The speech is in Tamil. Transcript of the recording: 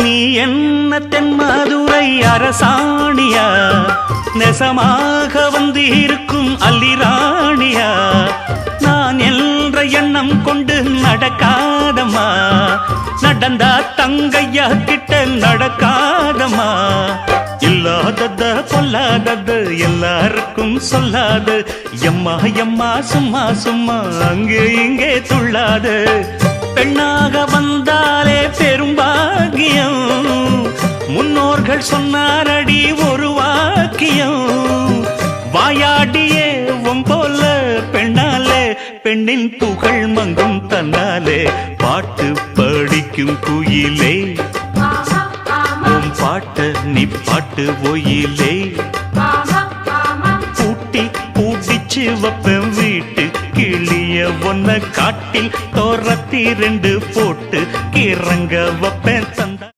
நீ என்ன தென்மதுரை அரசாணியா நெசமாக வந்து இருக்கும் அல்லிராணியா நான் என்ற எண்ணம் கொண்டு நடக்காதம்மா நடந்தா தங்கையா கிட்ட நடக்காதம்மா இல்லாதத பொல்லாதது எல்லாருக்கும் சொல்லாது எம்மா எம்மா சும்மா சும்மா அங்கே இங்கே துள்ளாது பெண்ணாக வந்தாலே பெரும்பாகியம் முன்னோர்கள் சொன்னாரடி ஒரு வாக்கியம் வாயாடியே போல பெண்ணாலே பெண்ணின் புகழ் மங்கும் தன்னாலே பாட்டு படிக்கும் குயிலே பாட்ட நீ பாட்டு ஒயிலே பூட்டி பூட்டிச்சு வப்பேன் வீட்டு கிளிய ஒன்ன காட்டில் தோரத்தி 2 போட்டு கிறங்க வப்பேன் தந்தா